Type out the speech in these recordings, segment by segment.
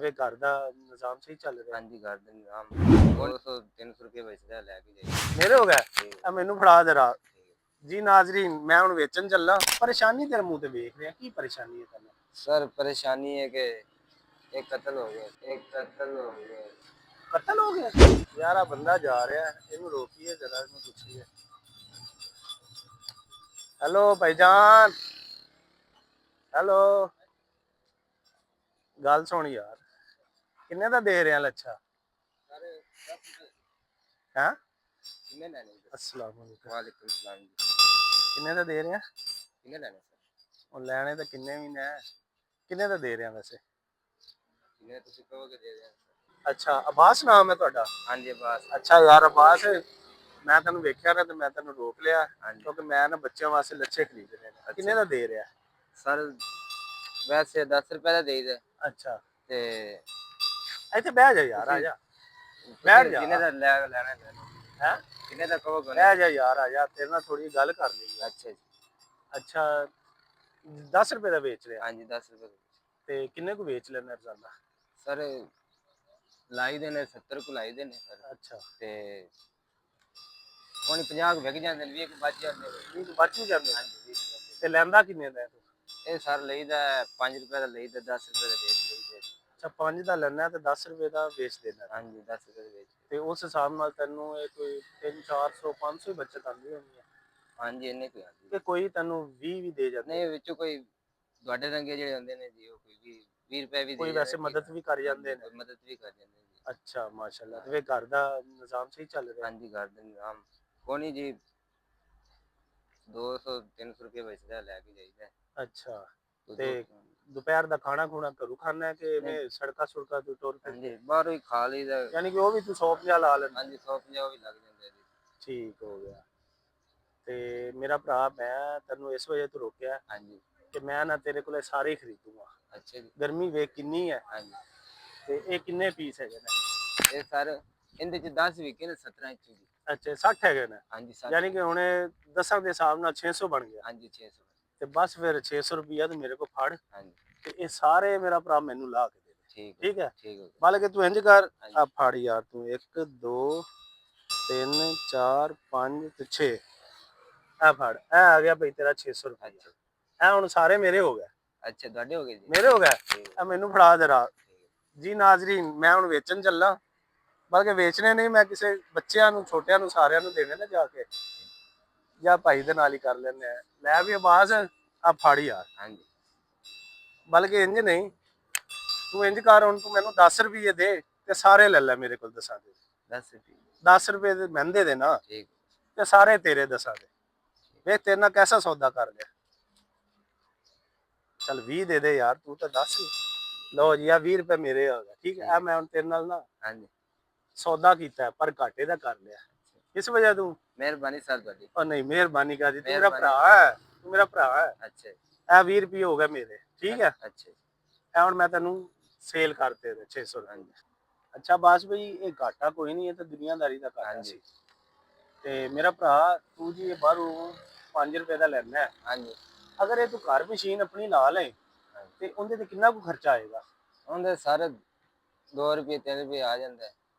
ਤੇ ਘਰ ਦਾ ਨਿਜ਼ਾਮ ਸਹੀ ਚੱਲ ਰਿਹਾ? ਹਾਂਜੀ घर ਦੇ ਨਿਜ਼ਾਮ 200-300 ਰੁਪਏ ਬਚਦਾ ਲੈ ਕੇ ਜਾਈਏ। ਮੇਰੇ ਹੋ ਗਿਆ ਠੀਕ ਆ, ਮੈਨੂੰ ਫੜਾ ਜਰਾ। ਠੀਕ ਹੈ। ਜੀ ਨਾਜ਼ਰੀਨ, ਮੈਂ ਹੁਣ ਵੇਚਣ ਚੱਲਾਂ। ਪਰੇਸ਼ਾਨੀ ਤੇਰੇ ਮੂੰਹ ਤੇ ਵੇਖ ਰਿਹਾ, ਕੀ ਪਰੇਸ਼ਾਨੀ ਹੈ ਤੈਨੂੰ? सर परेशानी है कि एक कत्ल हो गया, एक कत्ल हो गया। ਕਤਲ ਹੋ ਗਿਆ ਯਾਰ? ਆ ਬੰਦਾ ਜਾ ਰਿਹਾ, ਇਹਨੂੰ ਰੋਕੀਏ ਜਰਾ, ਇਹਨੂੰ ਪੁੱਛੀਏ। ਹੈਲੋ ਭਾਈਜਾਨ, ਹੈਲੋ, ਗੱਲ ਸੁਣ ਯਾਰ, ਕਿੰਨੇ ਦਾ ਦੇ ਰਿਹਾ ਲੱਛਾ? सर 10 रुपए ਹੈ? कितने लेने हैं? अस्सलाम वालेकुम। वालेकुम सलाम जी। ਕਿੰਨੇ ਦਾ ਦੇ ਰਿਹਾ? कितने लेने सर? ਉਹ ਲੈਣੇ ਤਾਂ ਕਿੰਨੇ ਵੀ ਨੇ, ਕਿੰਨੇ ਦਾ ਦੇ ਰਿਹਾ ਵੈਸੇ? कितने ਤੁਸੀਂ ਕਹੋਗੇ ਦੇ ਦੇਣਾ। ਅੱਛਾ, ਅਬਾਸ ਨਾਮ ਹੈ ਤੁਹਾਡਾ? ਹਾਂਜੀ ਬਸ। ਅੱਛਾ ਯਾਰ ਅਬਾਸ, ਮੈਂ ਤੈਨੂੰ ਵੇਖਿਆ ਨਾ ਤੇ ਮੈਂ ਤੈਨੂੰ ਰੋਕ ਲਿਆ, ਹਾਂਜੀ ਕਿਉਂਕਿ ਮੈਂ ਨਾ ਬੱਚਿਆਂ ਵਾਸਤੇ ਲੱਛੇ ਖਰੀਦਣੇ ਨੇ। ਕਿੰਨੇ ਦਾ ਦੇ ਰਿਹਾ? ਸਰ ਵੈਸੇ 10 ਰੁਪਏ ਦਾ ਦੇਈਦਾ ਅੱਛਾ, ਤੇ ਇੱਥੇ ਬਹਿ ਜਾ ਯਾਰ, ਆ ਤੁਸੀਂ ਜਾ, ਬੈਠ ਜਾ। ਕਿੰਨੇ ਦਾ ਲੈਣਾ ਲੈ ਲਓ। ਹੈ? ਕਿੰਨੇ ਦਾ ਕਹੋਗੇ? ਬਹਿ ਜਾ ਯਾਰ, ਆ ਜਾ, ਤੇਰੇ ਨਾਲ ਥੋੜੀ ਗੱਲ ਕਰ ਲਈ ਹੈ। ਅੱਛਾ ਜੀ। ਅੱਛਾ, 10 ਰੁਪਏ ਦਾ ਵੇਚ ਰਿਹਾ ਹਾਂਜੀ 10 ਰੁਪਏ ਤੇ ਕਿੰਨੇ ਕੁ ਵੇਚ ਲੈਣਾ ਰਜ਼ਾਨਾ? ਸਰ ਲਾਈ ਦੇ ਨੇ 70 ਕੁ ਲਾਈ ਦੇ ਨੇ ਸਰ, ਅੱਛਾ, ਤੇ ਹੁਣ 50 ਕੁ ਵਿਕ ਜਾਂਦੇ ਨੇ, 20 ਕੁ ਬਚ ਜਾਂਦੇ ਨੇ। 20 ਬਚ ਵੀ ਜਾਂਦੇ ਨੇ। ਹਾਂਜੀ 20 ਕੁ ਤੇ ਲੈਂਦਾ ਕਿੰਨੇ ਦਾ ਹੈ ਤੂੰ? ਇਹ ਸਰ ਲਈਦਾ 5 ਰੁਪਏ ਦਾ ਲਈਦਾ, 10 ਰੁਪਏ ਦਾ ਵੇਚ ਲਈਦਾ। ਅੱਛਾ, 5 ਦਾ ਲੈਣਾ ਤੇ 10 ਰੁਪਏ ਦਾ ਵੇਚ ਦੇਣਾ। ਹਾਂਜੀ 10 ਰੁਪਏ ਦਾ ਵੇਚ। ਤੇ ਉਸ ਹਿਸਾਬ ਨਾਲ ਤੈਨੂੰ ਇਹ ਕੋਈ 300-400 500 ਹੀ ਬਚਤ ਆਉਂਦੀ ਹੋਣੀ ਹੈ। ਹਾਂਜੀ ਇੰਨੇ ਕੁ ਆਉਂਦੀ ਕਿ ਕੋਈ ਤੈਨੂੰ 20 ਵੀ ਦੇ ਜਾਂਦੇ? ਨਹੀਂ, ਵਿੱਚੋਂ ਕੋਈ ਤੁਹਾਡੇ ਰੰਗੇ ਜਿਹੜੇ ਹੁੰਦੇ ਨੇ ਜੀ, ਉਹ ਕੋਈ 20 ਰੁਪਏ ਵੀ ਕੋਈ ਦੇ ਵੈਸੇ ਜਾਂਦੇ। ਮਦਦ ਵੀ ਕਰ ਜਾਂਦੇ ਨੇ? ਕੋਈ ਮਦਦ ਵੀ ਕਰ ਜਾਂਦੇ ਜੀ। ਅੱਛਾ ਮਾਸ਼ਾਅੱਲਾ, ਤੇ ਘਰ ਦਾ ਨਿਜ਼ਾਮ ਸਹੀ ਚੱਲ ਰਿਹਾ? ਹਾਂਜੀ ਘਰ ਦੇ ਨਿਜ਼ਾਮ ਕੋਣੀ ਜੀ, 200-300 ਰੁਪਏ ਬਚਦਾ ਲੈ ਕੇ ਜਾਈਦਾ। ਅੱਛਾ, ਤੇ ਦੁਪਹਿਰ ਦਾ ਖਾਣਾ ਖੂਣਾ ਘਰੋਂ ਖਾਣਾ ਕਿ ਮੈਂ ਸੜਕਾਂ ਸੁੜਕਾਂ ਤੋਂ ਟੁਰ ਫਿਰ? ਹਾਂਜੀ ਬਾਹਰੋਂ ਹੀ ਖਾ ਲਈਦਾ। ਯਾਨੀ ਕਿ ਉਹ ਵੀ ਤੂੰ 150 ਲਾ ਲੈਂਦਾ? ਹਾਂਜੀ 150 ਵੀ ਲੱਗ ਜਾਂਦੇ ਜੀ। ਠੀਕ ਹੋ ਗਿਆ। ਤੇ ਮੇਰਾ ਭਰਾ, ਮੈਂ ਤੈਨੂੰ ਇਸ ਵਜ੍ਹਾ ਤੋਂ ਰੋਕਿਆ ਹਾਂਜੀ ਕਿ ਮੈਂ ਨਾ ਤੇਰੇ ਕੋਲੇ ਸਾਰੇ ਹੀ ਖਰੀਦੂੰਗਾ। ਅੱਛਾ ਜੀ। ਗਰਮੀ ਵੇਖ ਕਿੰਨੀ ਹੈ। ਹਾਂਜੀ ਤੇ ਇਹ ਕਿੰਨੇ ਪੀਸ ਹੈਗੇ ਨੇ? ਇਹ ਸਰ ਇਹਦੇ ਚ 10 ਵਿਕੇ ਨੇ 17 ਇੰਚ ਦੀ। ਅੱਛਾ 60 ਹੈਗੇ ਨੇ? ਹਾਂਜੀ 60। ਯਾਨੀ ਕਿ ਹੁਣ 10 ਦੇ ਹਿਸਾਬ ਨਾਲ 600 ਬਣ ਗਿਆ। ਹਾਂਜੀ 600। ਤੇ ਬਸ ਫਿਰ 600 ਰੁਪਇਆ ਤੇ ਮੇਰੇ ਕੋਲ ਫੜ, ਹਾਂਜੀ ਤੇ ਇਹ ਸਾਰੇ ਮੇਰਾ ਭਰਾ ਮੈਨੂੰ ਲਾ ਕੇ ਦੇ ਦੇ। ਠੀਕ ਠੀਕ ਹੈ? ਠੀਕ ਹੋ ਗਿਆ। ਬਲਕਿ ਤੂੰ ਇੰਜ ਕਰ, ਹਾਂਜੀ ਆ ਫੜ ਯਾਰ, ਤੂੰ 1 2 3 4 5 ਤੇ 6, ਆ ਫੜ, ਇਹ ਆ ਗਿਆ ਬਈ ਤੇਰਾ 600 ਰੁਪਇਆ। ਅੱਛਾ ਇਹ ਹੁਣ ਸਾਰੇ ਮੇਰੇ ਹੋ ਗਏ। ਅੱਛਾ ਤੁਹਾਡੇ ਹੋ ਗਏ ਜੀ? ਮੇਰੇ ਹੋ ਗਏ। ਠੀਕ ਇਹ ਮੈਨੂੰ ਫੜਾ ਜਰਾ। ਠੀਕ ਜੀ ਨਾਜ਼ਰੀਨ, ਮੈਂ ਹੁਣ ਵੇਚਣ ਚੱਲਾਂ, ਬਲਕਿ ਵੇਚਣੇ ਨਹੀਂ, ਮੈਂ ਕਿਸੇ ਬੱਚਿਆਂ ਨੂੰ, ਛੋਟਿਆਂ ਨੂੰ, ਸਾਰਿਆਂ ਨੂੰ ਦੇਣੇ ਨੇ ਜਾ ਕੇ, ਜਾਂ ਭਾਈ ਦੇ ਨਾਲ ਹੀ ਕਰ ਲੈਂਦੇ ਆ। ਲੈ ਵੀ ਆਵਾਜ਼, ਆ ਫੜ ਯਾਰ। ਹਾਂਜੀ ਬਲਕਿ ਇੰਜ ਨਹੀਂ, ਤੂੰ ਇੰਜ ਕਰ, ਹੁਣ ਤੂੰ ਮੈਨੂੰ 10 ਰੁਪਏ ਦੇ ਤੇ ਸਾਰੇ ਲੈ ਲੈ ਮੇਰੇ ਕੋਲ 10 ਦੇ। 10 ਰੁਪਏ 10 ਰੁਪਏ ਦੇ ਮਹਿੰਦੇ ਦੇ ਨਾ, ਠੀਕ ਤੇ ਸਾਰੇ ਤੇਰੇ 10 ਦੇ। ਵੇਖ ਤੇਰੇ ਨਾਲ ਕੈਸਾ ਸੌਦਾ ਕਰ ਲਿਆ। ਚੱਲ 20 ਦੇ ਦੇ ਯਾਰ, ਤੂੰ ਤਾਂ 10 ਹੀ। ਲਓ ਜੀ, ਆ 20 ਰੁਪਏ ਮੇਰੇ ਹੋ ਗਏ। ਠੀਕ ਹੈ? ਮੈਂ ਹੁਣ ਤੇਰੇ ਨਾਲ ਨਾ ਹਾਂਜੀ ਸੌਦਾ ਕੀਤਾ ਪਰ ਘਾਟੇ ਦਾ ਕਰ ਲਿਆ। ਇਸ ਵਜ੍ਹਾ ਤੂੰ? ਮਿਹਰਬਾਨੀ ਸਰ ਤੁਹਾਡੀ। ਉਹ ਨਹੀਂ, ਮਿਹਰਬਾਨੀ ਕਾਦੀ, ਤੂੰ ਮੇਰਾ ਭਰਾ ਹੈ, ਤੂੰ ਮੇਰਾ ਭਰਾ ਹੈ। ਅੱਛਾ ਇਹ 20 ਰੁਪਏ ਹੋ ਗਏ ਮੇਰੇ। ਠੀਕ ਹੈ? ਅੱਛਾ ਇਹ ਹੁਣ ਮੈਂ ਤੈਨੂੰ ਸੇਲ ਕਰਤੇ 600 ਰੁਪਏ। ਅੱਛਾ ਬਾਸ ਬਈ, ਇਹ ਘਾਟਾ ਕੋਈ ਨਹੀਂ, ਇਹ ਤਾਂ ਦੁਨੀਆਦਾਰੀ ਦਾ ਘਾਟਾ ਸੀ। ਤੇ ਮੇਰਾ ਭਰਾ, ਤੂੰ ਜੀ ਇਹ ਬਾਹਰੋਂ 5 ਰੁਪਏ ਦਾ ਲੈਣਾ ਹੈ। ਹਾਂਜੀ ਅਗਰ ਇਹ ਤੂੰ ਘਰ ਮਸ਼ੀਨ ਆਪਣੀ ਲਾ ਲੈ ਤੇ ਉਹਦੇ ਤੇ ਕਿੰਨਾ ਕੁ ਖਰਚਾ ਆਏਗਾ? ਉਹਦੇ ਸਾਰੇ 2 ਰੁਪਏ 3 ਰੁਪਏ ਆ ਜਾਂਦਾ।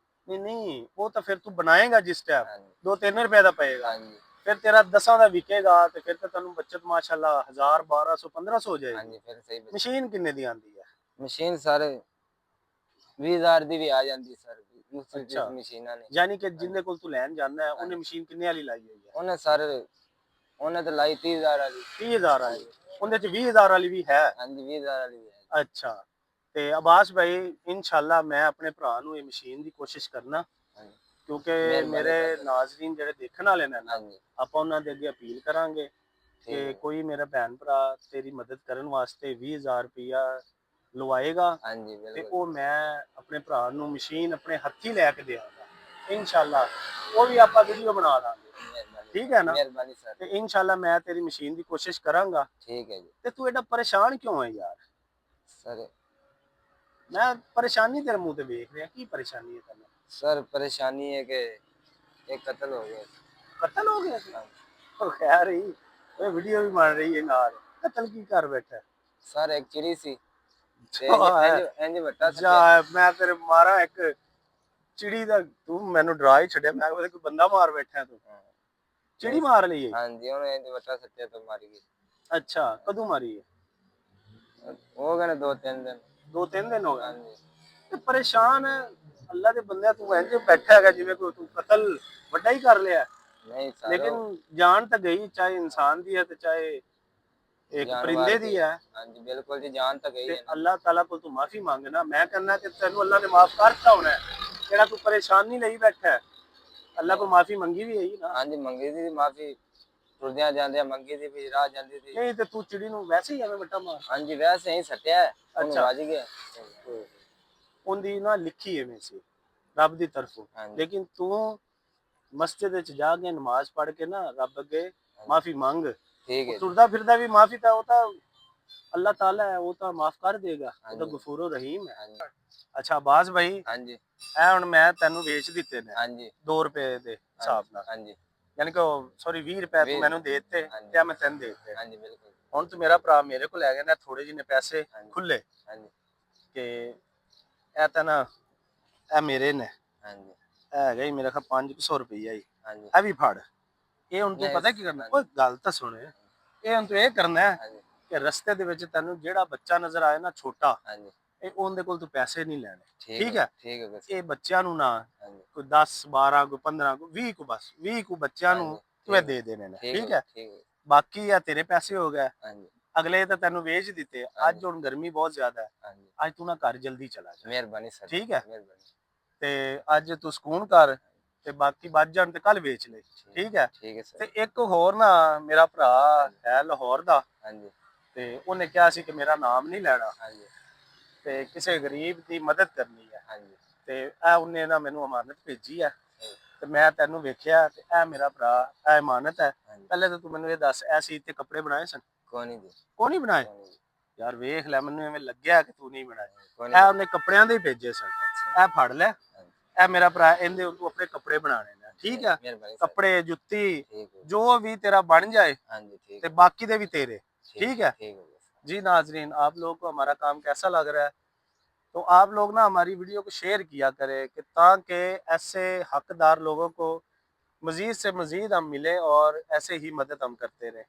ਨਹੀਂ ਨਹੀਂ, ਉਹ ਤਾਂ ਫਿਰ ਤੂੰ ਬਣਾਏਗਾ ਜਿਸ ਟਾਈਮ ਹਾਂਜੀ 2-3 ਰੁਪਏ ਦਾ ਪਏਗਾ। ਹਾਂਜੀ ਫਿਰ ਤੇਰਾ 10 ਦਾ ਵਿਕੇਗਾ ਤੇ ਫਿਰ ਤਾਂ ਤੈਨੂੰ ਬੱਚਤ ਮਾਸ਼ਾਅੱਲਾ 1000 1200 1500 ਹੋ ਜਾਏਗੀ। ਹਾਂਜੀ ਫਿਰ ਸਹੀ। ਮਸ਼ੀਨ ਕਿੰਨੇ ਦੀ ਆਂਦੀ ਹੈ? ਮਸ਼ੀਨ ਸਰ 20000 ਦੀ ਵੀ ਆ ਜਾਂਦੀ ਸਰ। ਅੱਛਾ, ਮਸ਼ੀਨਾਂ ਨੇ ਯਾਨੀ ਕਿ ਜਿੰਨੇ ਕੋਲ ਤੂੰ ਲੈਣ ਜਾਂਦਾ ਹੈ ਉਹਨੇ ਮਸ਼ੀਨ ਕਿੰਨੇ ਵਾਲੀ ਲਾਈ ਹੋਈ ਹੈ? ਉਹਨੇ ਸਰ ਉਹਨੇ ਤਾਂ ਲਾਈ 30000 ਵਾਲੀ। 30000 ਵਾਲੀ? ਉਹਦੇ ਚ 20000 ਵਾਲੀ ਵੀ ਹੈ? ਹਾਂਜੀ 20000 ਵਾਲੀ ਵੀ ਹੈ। ਅੱਛਾ, ਤੇ ਅਬਾਸ ਭਾਈ ਇਨਸ਼ਾਅੱਲਾ ਮੈਂ ਆਪਣੇ ਭਰਾ ਨੂੰ ਇਹ ਮਸ਼ੀਨ ਦੀ ਕੋਸ਼ਿਸ਼ ਕਰਨਾ, ਕਿਉਂਕਿ ਮੇਰੇ ਨਾਜ਼ਰੀਨ ਜਿਹੜੇ ਦੇਖਣ ਵਾਲੇ ਨੇ ਨਾ, ਆਪਾਂ ਉਹਨਾਂ ਦੇ ਅੱਗੇ ਅਪੀਲ ਕਰਾਂਗੇ ਕਿ ਕੋਈ ਮੇਰਾ ਭੈਣ ਭਰਾ ਤੇਰੀ ਮਦਦ ਕਰਨ ਵਾਸਤੇ 20000 ਰੁਪਇਆ ਲਵਾਏਗਾ ਤੇ ਉਹ ਮੈਂ ਆਪਣੇ ਭਰਾ ਨੂੰ ਮਸ਼ੀਨ ਆਪਣੇ ਹੱਥੀ ਲੈ ਕੇ ਦੇਵਾਂਗਾ ਇਨਸ਼ਾਅੱਲਾ। ਉਹ ਵੀ ਆਪਾਂ ਵੀਡੀਓ ਬਣਾ ਦਾਂਗੇ। ਠੀਕ ਹੈ ਨਾ? ਮਿਹਰਬਾਨੀ ਸਰ। ਤੇ ਇਨਸ਼ਾਅੱਲਾ ਮੈਂ ਤੇਰੀ ਮਸ਼ੀਨ ਦੀ ਕੋਸ਼ਿਸ਼ ਕਰਾਂਗਾ। ਠੀਕ ਹੈ ਜੀ। ਤੇ ਤੂੰ ਐਡਾ ਪਰੇਸ਼ਾਨ ਕਿਉਂ ਹੈ ਯਾਰ? ਸਰ ਮੈਂ ਪਰੇਸ਼ਾਨੀ ਤੇਰੇ ਮੂੰਹ ਤੇ ਵੇਖ ਰਿਹਾ, ਕੀ ਪਰੇਸ਼ਾਨੀ ਹੈ ਤੈਨੂੰ? सर परेशानी है कि एक कत्ल हो गया। कत्ल हो गया? तो खैर ही, वीडियो भी बन रही है नाल, कत्ल की कर बैठा? सर एक चिड़ी सी ਇੰਜ ਵੱਟਾ ਜਾ ਮੈਂ ਤੇਰੇ ਮਾਰਾ ਇੱਕ ਚਿੜੀ ਦਾ, ਤੂੰ ਮੈਨੂੰ ਡਰਾ ਹੀ ਛੱਡਿਆ। ਮੈਂ ਉਹਦੇ ਕੋਈ ਬੰਦਾ ਮਾਰ ਬੈਠਾ, ਤੂੰ ਚਿੜੀ ਮਾਰ ਲਈ ਹੈ? ਹਾਂਜੀ ਉਹਨੇ ਇੰਜ ਵੱਟਾ ਸੱਟਿਆ ਤਾਂ ਮਾਰੀ ਗਈ। ਅੱਛਾ, ਕਦੋਂ ਮਾਰੀ ਹੈ? ਹੋ ਗਏ ਨੇ 2-3 ਦਿਨ। 2-3 ਦਿਨ ਹੋ ਗਏ। ਹਾਂਜੀ ਤੇ ਪਰੇਸ਼ਾਨ ਹੈ ਅੱਲਾ ਦੇ ਬੰਦਿਆ, ਤੂੰ ਇੰਜ ਬੈਠਾ ਹੈਗਾ ਜਿਵੇਂ ਕੋਈ ਤੂੰ ਕਤਲ ਵੱਡਾ ਹੀ ਕਰ ਲਿਆ। ਨਹੀਂ ਸਰ, ਲੇਕਿਨ ਜਾਨ ਤਾਂ ਗਈ, ਚਾਹੇ ਇਨਸਾਨ ਦੀ ਹੈ ਤੇ ਚਾਹੇ ਇੱਕ ਪਰਿੰਦੇ ਦੀ ਹੈ। ਹਾਂਜੀ ਬਿਲਕੁਲ ਜੀ, ਜਾਨ ਤਾਂ ਗਈ ਤੇ ਹੈ ਨਾ। ਅੱਲਾਹ ਤਾਲਾ ਕੋਲ ਤੂੰ ਮਾਫੀ ਮੰਗਣਾ। ਮੈਂ ਕਹਿੰਦਾ ਕਿ ਤੈਨੂੰ ਅੱਲਾਹ ਨੇ ਮਾਫ ਕਰਤਾ ਹੋਣਾ ਹੈ, ਜਿਹੜਾ ਤੂੰ ਪਰੇਸ਼ਾਨੀ ਲਈ ਬੈਠਾ ਹੈ। ਅੱਲਾਹ ਕੋਲ ਮਾਫੀ ਮੰਗੀ ਵੀ ਹੈ ਨਾ? ਹਾਂਜੀ ਮੰਗੀ ਦੀ ਮਾਫੀ, ਤੁਰਦਿਆਂ ਜਾਂਦਿਆਂ ਮੰਗੀ ਦੀ ਵੀ, ਰਾਹ ਜਾਂਦੀ ਸੀ। ਨਹੀਂ ਤੇ ਤੂੰ ਚਿੜੀ ਨੂੰ ਵੈਸੇ ਹੀ ਐਵੇਂ ਵੱਟਾ ਮਾਰ? ਹਾਂਜੀ ਵੈਸੇ ਹੀ ਸੱਟਿਆ, ਉਹਨੂੰ ਅੱਛਾ। ਵੱਜ ਗਿਆ। ਉਹਦੀ ਨਾ ਲਿਖੀ ਐਵੇਂ ਸੀ ਰੱਬ ਦੀ ਤਰਫੋਂ। ਹਾਂਜੀ ਲੇਕਿਨ ਤੂੰ ਮਸਜਿਦ ਵਿੱਚ ਜਾ ਕੇ ਨਮਾਜ਼ ਪੜ੍ਹ ਕੇ ਨਾ ਰੱਬ ਅੱਗੇ ਮਾਫੀ ਮੰਗ। ਠੀਕ ਉਹ ਹੈ ਜੀ। ਤੁਰਦਾ ਫਿਰਦਾ ਵੀ ਮਾਫੀ ਤਾਂ ਉਹ ਤਾਂ ਅੱਲਾਹ ਤਾਲਾ ਹੈ, ਉਹ ਤਾਂ ਮਾਫ ਕਰ ਦੇਗਾ। ਉਹ ਤਾਂ ਹਾਂਜੀ ਗਫੂਰ ਰਹੀਮ ਹੈ। ਹਾਂਜੀ ਅੱਛਾ ਅਬਾਸ ਭਾਈ, ਹਾਂਜੀ ਇਹ ਹੁਣ ਮੈਂ ਤੈਨੂੰ ਵੇਚ ਦਿੱਤੇ ਨੇ ਹਾਂਜੀ 2 ਰੁਪਏ ਦੇ ਹਿਸਾਬ ਨਾਲ, ਹਾਂਜੀ ਯਾਨੀ ਕਿ ਸੌਰੀ 20 ਰੁਪਏ ਤੂੰ 20 ਮੈਨੂੰ ਦੇ ਦਿੱਤੇ ਹਾਂਜੀ। ਤੇ ਮੈਂ ਤੈਨੂੰ ਦੇ ਦਿੱਤੇ। ਹਾਂਜੀ ਬਿਲਕੁਲ। ਹੁਣ ਤੂੰ ਮੇਰਾ ਭਰਾ ਮੇਰੇ ਕੋਲ ਲੈ ਗਿਆ ਨਾ ਥੋੜੇ ਜਿਹੇ ਪੈਸੇ ਹਾਂਜੀ ਖੁੱਲੇ ਹਾਂਜੀ ਕਿ ਇਹ ਤਾਂ ਨਾ ਇਹ ਮੇਰੇ ਨੇ, ਹਾਂਜੀ ਇਹ ਹੈਗਾ ਹੀ ਮੇਰਾ ਖਾ 500 ਰੁਪਈਆ ਹੀ, ਹਾਂਜੀ ਇਹ ਵੀ ਫੜ। ਇਹ ਹੁਣ ਤੂੰ ਨਹੀਂ, ਪਤਾ ਕੀ ਕਰਨਾ, ਹਾਂਜੀ। ਓਏ ਗੱਲ ਤਾਂ ਸੁਣ। ਇਹ ਹੁਣ ਤੂੰ ਇਹ ਕਰਨਾ ਹੈ ਹਾਂਜੀ ਕਿ ਰਸਤੇ ਦੇ ਵਿੱਚ ਤੈਨੂੰ ਜਿਹੜਾ ਬੱਚਾ ਨਜ਼ਰ ਆਏ ਨਾ ਛੋਟਾ, ਹਾਂਜੀ ਇਹ ਉਹਦੇ ਕੋਲ ਤੂੰ ਪੈਸੇ ਨਹੀਂ ਲੈਣੇ, ਠੀਕ ਠੀਕ ਹੈ? ਠੀਕ ਹੈ ਬਸ। ਇਹ ਬੱਚਿਆਂ ਨੂੰ ਨਾ ਹਾਂਜੀ ਕੋਈ 10 12 ਕੋਈ 15 ਕੋਈ 20 ਕੋ ਬਸ 20 ਕੋ ਬੱਚਿਆਂ ਨੂੰ ਹਾਂਜੀ, ਤੂੰ ਇਹ ਠੀਕ ਦੇ ਦੇਣੇ ਨੇ, ਠੀਕ ਠੀਕ ਹੈ? ਠੀਕ ਹੈ। ਬਾਕੀ ਆ ਤੇਰੇ ਪੈਸੇ ਹੋ ਗਏ, ਹਾਂਜੀ ਅਗਲੇ ਤਾਂ ਤੈਨੂੰ ਵੇਚ ਦਿੱਤੇ। ਅੱਜ ਹਾਂਜੀ ਹੁਣ ਗਰਮੀ ਬਹੁਤ ਜ਼ਿਆਦਾ ਹੈ, ਹਾਂਜੀ ਅੱਜ ਤੂੰ ਨਾ ਘਰ ਜਲਦੀ ਚਲਾ ਜਾ, ਮਿਹਰਬਾਨੀ ਸਰ, ਠੀਕ ਹੈ? ਮਿਹਰਬਾਨੀ। ਤੇ ਅੱਜ ਤੂੰ ਸਕੂਨ ਕਰ ਤੇ ਬਾਕੀ ਬਚ ਜਾਣ ਤੇ ਕੱਲ ਵੇਚ ਲੈ, ਠੀਕ ਹੈ? ਠੀਕ ਹੈ ਸਰ। ਤੇ ਇੱਕ ਹੋਰ ਨਾ, ਮੇਰਾ ਭਰਾ ਹੈ ਲਾਹੌਰ ਦਾ, ਹਾਂਜੀ ਤੇ ਉਹਨੇ ਕਿਹਾ ਸੀ ਕਿ ਮੇਰਾ ਨਾਮ ਨਹੀਂ ਲੈਣਾ ਹਾਂਜੀ ਤੇ ਕਿਸੇ ਗਰੀਬ ਦੀ ਮਦਦ ਕਰਨੀ ਹੈ। ਹਾਂਜੀ ਤੇ ਇਹ ਉਹਨੇ ਨਾ ਮੈਨੂੰ ਅਮਾਨਤ ਭੇਜੀ ਹੈ ਤੇ ਮੈਂ ਤੈਨੂੰ ਵੇਖਿਆ ਤੇ ਇਹ ਮੇਰਾ ਭਰਾ, ਇਹ ਅਮਾਨਤ ਹੈ। ਹਾਂਜੀ ਪਹਿਲੇ ਤਾਂ ਤੂੰ ਮੈਨੂੰ ਇਹ ਦੱਸ, ਐਸੀ ਤੇ ਕੱਪੜੇ ਬਣਾਏ ਸਨ? ਕੋਣੀ ਜੀ, ਕੋ ਨਹੀਂ ਬਣਾਏ? ਕੋਣੀ ਜੀ, ਯਾਰ ਵੇਖ ਲੈ, ਮੈਨੂੰ ਐਵੇਂ ਲੱਗਿਆ ਕਿ ਤੂੰ ਨਹੀਂ ਬਣਾਏ। ਕੋਣੀ ਇਹ ਉਹਨੇ ਕੱਪੜਿਆਂ ਦੇ ਹੀ ਭੇਜੇ ਸਨ। ਅੱਛਾ ਇਹ ਫੜ ਲੈ, ਹਾਂਜੀ ਇਹ ਮੇਰਾ ਭਰਾ, ਇਹਦੇ ਤੂੰ ਆਪਣੇ ਕੱਪੜੇ ਬਣਾਣੇ ਨੇ, ਠੀਕ ਹੈ? ਮਿਹਰਬਾਨੀ ਸਰ, ਕੱਪੜੇ, ਜੁੱਤੀ, ਠੀਕ ਹੈ। ਜੋ भी तेरा बन जाए, ਹਾਂਜੀ ठीक तो बाकी दे भी तेरे, ठीक है? ठीक है बस। जी नाजरीन, आप लोगों को हमारा काम कैसा लग रहा है? तो आप लोग ना हमारी वीडियो को शेयर किया करें कि ताकि ऐसे हकदार लोगों को मज़ीद से मज़ीद हम मिले और ऐसे ही मदद हम करते रहें।